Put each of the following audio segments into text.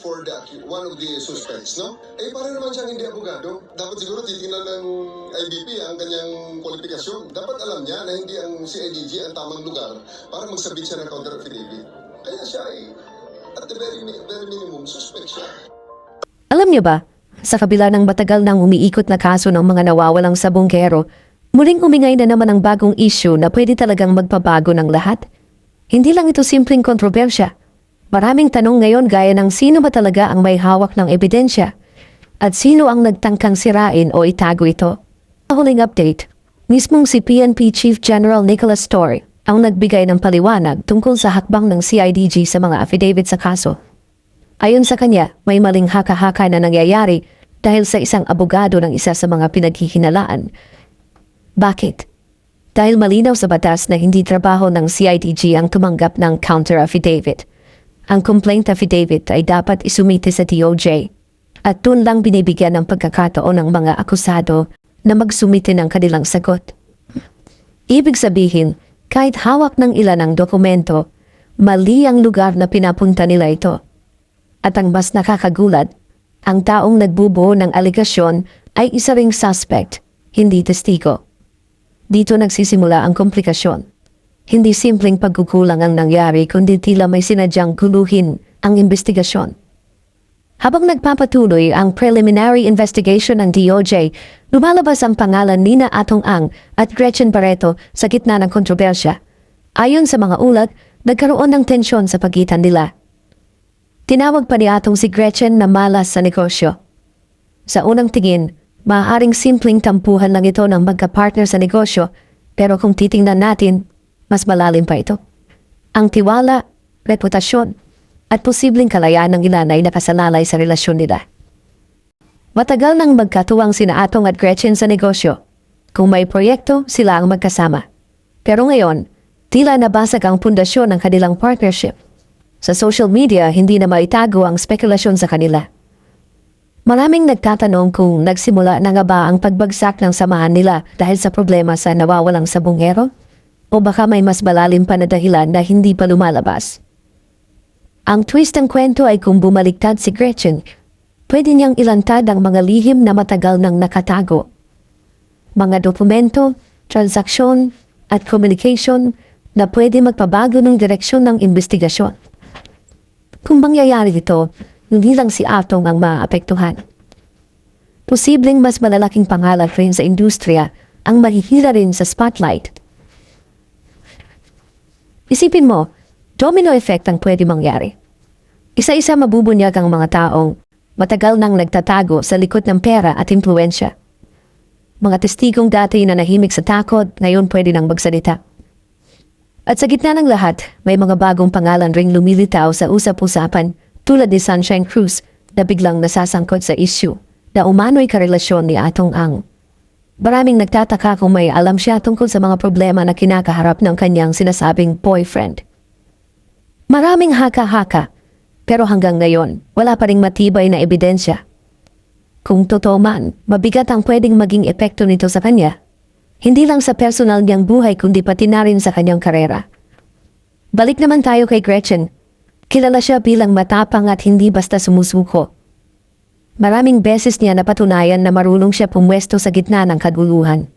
for one of the suspects, no? Eh, para naman siyang hindi abogado. Dapat siguro titingnan ng IBP ang kanyang kwalifikasyon. Dapat alam niya na hindi ang CIDG ang tamang lugar para magsabit siya ng counter affidavit. Kaya siya ay, at the very minimum, suspect siya. Alam niyo ba, sa kabila ng matagal nang umiikot na kaso ng mga nawawalang sabongkero, muling umingay na naman ang bagong issue na pwede talagang magpabago ng lahat. Hindi lang ito simpleng kontrobersya. Maraming tanong ngayon gaya ng sino ba talaga ang may hawak ng ebidensya at sino ang nagtangkang sirain o itago ito. Sa huling update, mismong si PNP Chief General Nicholas Torre ang nagbigay ng paliwanag tungkol sa hakbang ng CIDG sa mga affidavit sa kaso. Ayon sa kanya, may maling haka-haka na nangyayari dahil sa isang abogado ng isa sa mga pinaghihinalaan. Bakit? Dahil malinaw sa batas na hindi trabaho ng CIDG ang tumanggap ng counter affidavit. Ang complaint affidavit ay dapat isumite sa DOJ at doon lang binibigyan ng pagkakataon ng mga akusado na magsumite ng kanilang sagot. Ibig sabihin, kahit hawak ng ilan ang dokumento, mali ang lugar na pinapunta nila ito. At ang mas nakakagulat, ang taong nagbubuo ng alegasyon ay isa ring suspect, hindi testigo. Dito nagsisimula ang komplikasyon. Hindi simpleng pagkukulang ang nangyari kundi tila may sinadyang guluhin ang investigasyon. Habang nagpapatuloy ang preliminary investigation ng DOJ, lumalabas ang pangalan Nina Atong Ang at Gretchen Barreto sa gitna ng kontrobersya. Ayon sa mga ulat, nagkaroon ng tensyon sa pagitan nila. Tinawag pa ni Atong si Gretchen na malas sa negosyo. Sa unang tingin, maaaring simpleng tampuhan lang ito ng magka-partner sa negosyo, pero kung titingnan natin, mas malalim pa ito. Ang tiwala, reputasyon, at posibleng kalayaan ng ilan ay nakasalalay sa relasyon nila. Matagal nang magkatuwang sina Atong at Gretchen sa negosyo. Kung may proyekto, sila ang magkasama. Pero ngayon, tila nabasag ang pundasyon ng kanilang partnership. Sa social media, hindi na maitago ang spekulasyon sa kanila. Maraming nagtatanong kung nagsimula na nga ba ang pagbagsak ng samahan nila dahil sa problema sa nawawalang sabongero? O baka may mas malalim pa na dahilan na hindi pa lumalabas. Ang twist ng kwento ay kung bumaliktad si Gretchen, pwede niyang ilantad ang mga lihim na matagal nang nakatago. Mga dokumento, transaksyon, at communication na pwede magpabago ng direksyon ng investigasyon. Kung mangyayari ito, hindi lang si Atong ang maapektuhan. Posibleng mas malalaking pangalan rin sa industriya ang mahihila rin sa spotlight. Isipin mo, domino effect ang pwede mangyari. Isa-isa mabubunyag ang mga taong matagal nang nagtatago sa likod ng pera at impluensya. Mga testigong dati na nahimik sa takot, ngayon pwede nang magsalita. At sa gitna ng lahat, may mga bagong pangalan ring lumilitaw sa usap-usapan tulad ni Sunshine Cruz na biglang nasasangkot sa issue na umano'y karelasyon ni Atong Ang. Maraming nagtataka kung may alam siya tungkol sa mga problema na kinakaharap ng kanyang sinasabing boyfriend. Maraming haka-haka, pero hanggang ngayon, wala pa ring matibay na ebidensya. Kung totoo man, mabigat ang pwedeng maging epekto nito sa kanya. Hindi lang sa personal niyang buhay kundi pati na rin sa kanyang karera. Balik naman tayo kay Gretchen. Kilala siya bilang matapang at hindi basta sumusuko. Maraming beses niya napatunayan na marunong siya pumwesto sa gitna ng kaguluhan.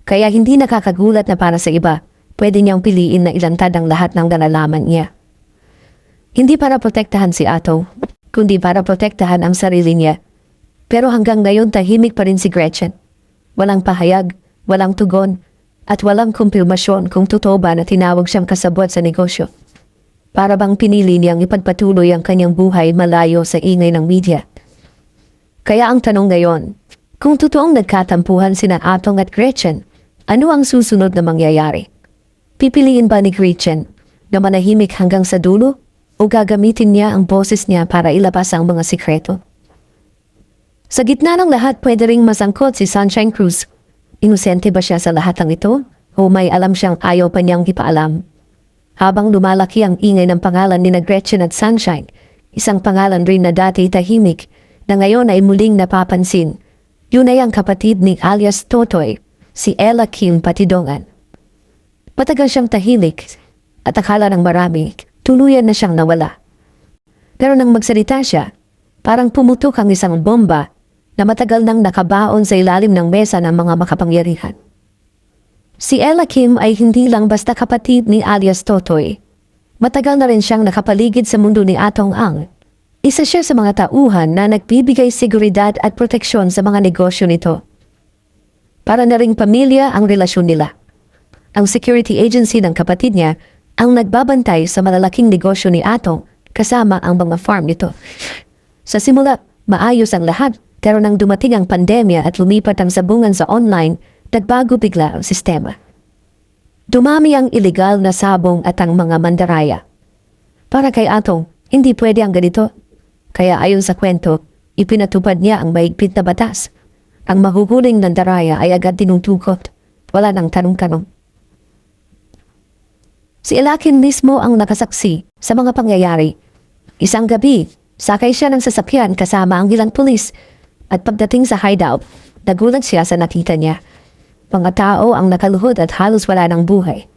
Kaya hindi nakakagulat na para sa iba, pwede niyang piliin na ilantad ang lahat ng nalalaman niya. Hindi para protektahan si Atong, kundi para protektahan ang sarili niya. Pero hanggang ngayon tahimik pa rin si Gretchen. Walang pahayag, walang tugon, at walang kumpirmasyon kung totoo ba na tinawag siyang kasabwat sa negosyo. Para bang pinili niyang ipagpatuloy ang kanyang buhay malayo sa ingay ng media. Kaya ang tanong ngayon, kung totoong nagkatampuhan sina Atong at Gretchen, ano ang susunod na mangyayari? Pipiliin ba ni Gretchen na manahimik hanggang sa dulo o gagamitin niya ang boses niya para ilabas ang mga sikreto? Sa gitna ng lahat, pwede ring masangkot si Sunshine Cruz. Inosente ba siya sa lahat ng ito o may alam siyang ayaw pa niyang ipaalam? Habang lumalaki ang ingay ng pangalan ni Gretchen at Sunshine, isang pangalan rin na dati tahimik, na ngayon ay muling napapansin. Yun ay ang kapatid ni alias Totoy, si Ella Kim Patidongan. Matagal siyang tahimik at akala ng marami, tuluyan na siyang nawala. Pero nang magsalita siya, Parang pumutok ang isang bomba na matagal nang nakabaon sa ilalim ng mesa ng mga makapangyarihan. Si Ella Kim ay hindi lang basta kapatid ni alias Totoy. Matagal na rin siyang nakapaligid sa mundo ni Atong Ang. Isa siya sa mga tauhan na nagbibigay seguridad at proteksyon sa mga negosyo nito. Para na ring pamilya ang relasyon nila. Ang security agency ng kapatid niya ang nagbabantay sa malalaking negosyo ni Atong kasama ang mga farm nito. Sa simula, maayos ang lahat, pero nang dumating ang pandemya at lumipat ang sabungan sa online, nagbago bigla ang sistema. Dumami ang ilegal na sabong at ang mga mandaraya. Para kay Atong, hindi pwede ang ganito. Kaya ayon sa kwento, ipinatupad niya ang mahigpit na batas. Ang mahuhuling nandaraya ay agad tinutugod. Wala nang tanong-tanong. Si Elakin mismo ang nakasaksi sa mga pangyayari. Isang gabi, sakay siya ng sasakyan kasama ang ilang pulis at pagdating sa hideout, nagulat siya sa nakita niya. Mga tao ang nakaluhod at halos wala ng buhay.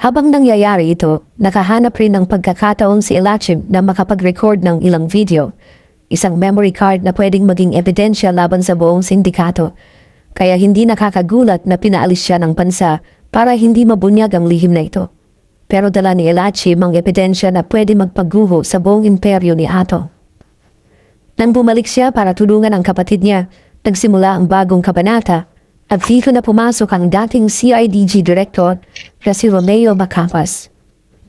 Habang nangyayari ito, nakahanap rin ng pagkakataon si Elachim na makapag-record ng ilang video. Isang memory card na pwedeng maging ebidensya laban sa buong sindikato. Kaya hindi nakakagulat na pinaalis siya ng bansa para hindi mabunyag ang lihim na ito. Pero dala ni Elachim ang ebidensya na pwede magpaguho sa buong imperyo ni Atong. Nang bumalik siya para tulungan ang kapatid niya, nagsimula ang bagong kabanata. At dito na pumasok ang dating CIDG Director na si Romeo Macapas.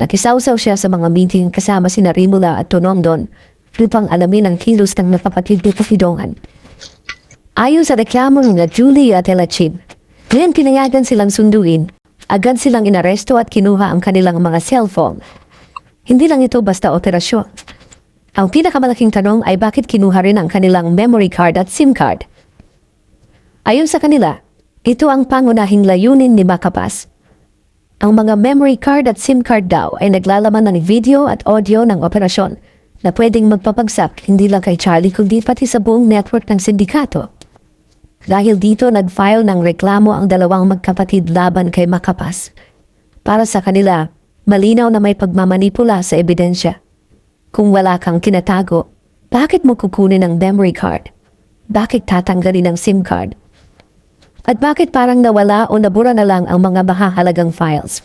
Nakisawsaw siya sa mga meeting kasama sina Rimula at Tonongdon upang alamin ang kilos ng napapatid ni Pafidongan. Ayon sa reklamo ng Julie at Elachim, ngayon pinayagan silang sunduin, agad silang inaresto at kinuha ang kanilang mga cellphone. Hindi lang ito basta operasyon. Ang pinakamalaking tanong ay bakit kinuha rin ang kanilang memory card at SIM card. Ayon sa kanila, ito ang pangunahing layunin ni Macapas. Ang mga memory card at SIM card daw ay naglalaman ng video at audio ng operasyon na pwedeng magpapagsak hindi lang kay Charlie kundi pati sa buong network ng sindikato. Dahil dito nag-file ng reklamo ang dalawang magkapatid laban kay Macapas. Para sa kanila, malinaw na may pagmamanipula sa ebidensya. Kung wala kang kinatago, bakit mo kukunin ang memory card? Bakit tatanggalin ang SIM card? At bakit parang nawala o nabura na lang ang mga mahahalagang files?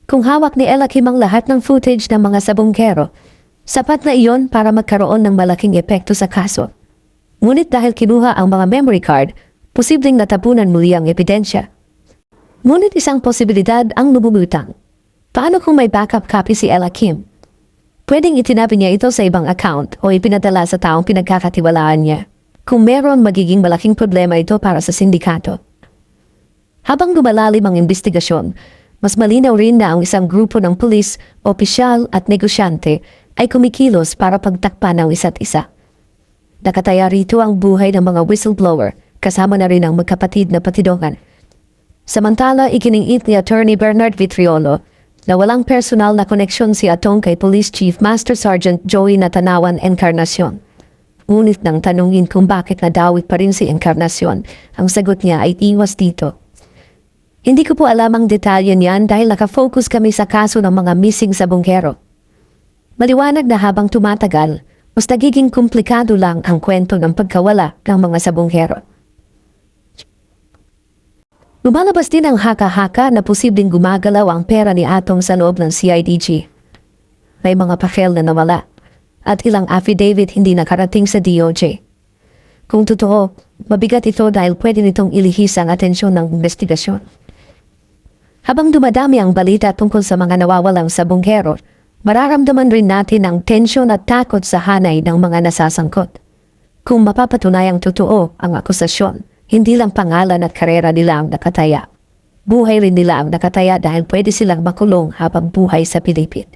Kung hawak ni Elakim ang lahat ng footage ng mga sabongkero, sapat na iyon para magkaroon ng malaking epekto sa kaso. Ngunit dahil kinuha ang mga memory card, posibleng natapunan muli ang ebidensya. Ngunit isang posibilidad ang lumulutang. Paano kung may backup copy si Elakim? Pwedeng itinabi niya ito sa ibang account o ipinadala sa taong pinagkakatiwalaan niya. Kung meron magiging malaking problema ito para sa sindikato. Habang lumalalim ang investigasyon, mas malinaw rin na ang isang grupo ng pulis, opisyal at negosyante ay kumikilos para pagtakpan ng isa't isa. Nakataya rito ang buhay ng mga whistleblower, kasama na rin ang magkapatid na Patidongan. Samantala, ikiniit ni Attorney Bernard Vitriolo na walang personal na koneksyon si Atong kay Police Chief Master Sergeant Joey Natanawan Encarnacion. Ngunit nang tanungin kung bakit nadawit pa rin si Encarnacion, ang sagot niya ay iwas dito. Hindi ko po alam ang detalye niyan dahil nakafocus kami sa kaso ng mga missing sabongkero. Maliwanag na habang tumatagal, mas nagiging komplikado lang ang kwento ng pagkawala ng mga sabongkero. Lumalabas din ang haka-haka na posibleng gumagalaw ang pera ni Atong sa loob ng CIDG. May mga papel na nawala at ilang affidavit hindi nakarating sa DOJ. Kung totoo, mabigat ito dahil pwede nitong ilihis ang atensyon ng investigasyon. Habang dumadami ang balita tungkol sa mga nawawalang sabongkero, mararamdaman rin natin ang tensyon at takot sa hanay ng mga nasasangkot. Kung mapapatunayang totoo ang akusasyon, hindi lang pangalan at karera nila ang nakataya. Buhay rin nila ang nakataya dahil pwede silang makulong habang buhay sa Pilipid.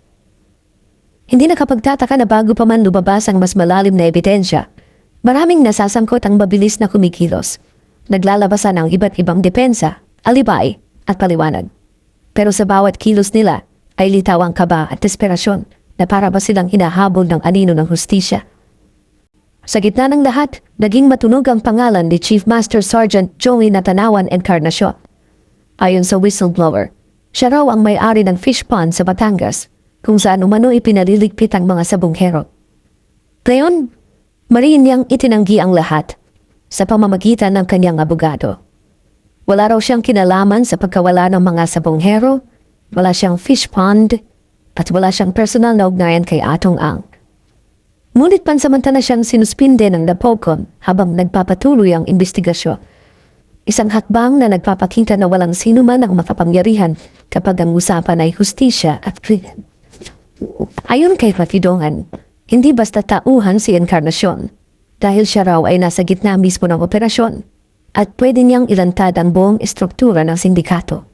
Hindi nakapagtataka na bago pa man lumabas ang mas malalim na ebidensya, maraming nasasangkot ang mabilis na kumikilos. Naglalabasan ang iba't ibang depensa, alibay at paliwanag. Pero sa bawat kilos nila ay litaw ang kaba at desperasyon na para ba silang hinahabol ng anino ng hustisya. Sa gitna ng lahat, naging matunog ang pangalan ni Chief Master Sergeant Joey Natanawan Encarnacion. Ayon sa whistleblower, siya raw ang may-ari ng fish pond sa Batangas, kung saan umano ipinaliligpit ang mga sabonghero. Ngayon, Mariin niyang itinanggi ang lahat sa pamamagitan ng kanyang abogado. Wala raw siyang kinalaman sa pagkawala ng mga sabonghero, wala siyang fish pond, at wala siyang personal na ugnayan kay Atong Ang. Ngunit pansamantala siyang sinuspinde ng NAPOCOM habang nagpapatuloy ang investigasyon. Isang hakbang na nagpapakita na walang sino man ang makapangyarihan kapag ang usapan ay hustisya at krimen. Ayon kay Patidongan, hindi basta tauhan si Encarnacion dahil siya raw ay nasa gitna mismo ng operasyon at pwede niyang ilantad ang buong estruktura ng sindikato.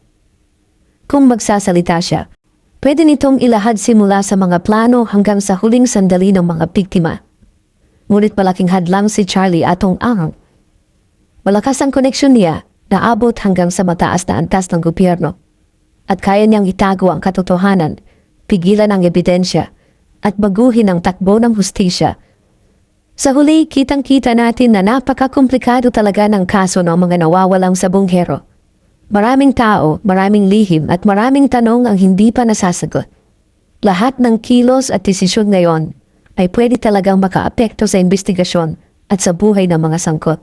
Kung magsasalita siya, pwede nitong ilahad simula sa mga plano hanggang sa huling sandali ng mga biktima. Ngunit malaking hadlang si Charlie Atong Ang. Malakas ang koneksyon niya na abot hanggang sa mataas na antas ng gobyerno at kaya niyang itago ang katotohanan, pigilan ang ebidensya at baguhin ang takbo ng hustisya. Sa huli, kitang-kita natin na napakakomplikado talaga ng kaso ng mga nawawalang sabonghero. Maraming tao, maraming lihim at maraming tanong ang hindi pa nasasagot. Lahat ng kilos at desisyon ngayon ay pwede talagang makaapekto sa investigasyon at sa buhay ng mga sangkot.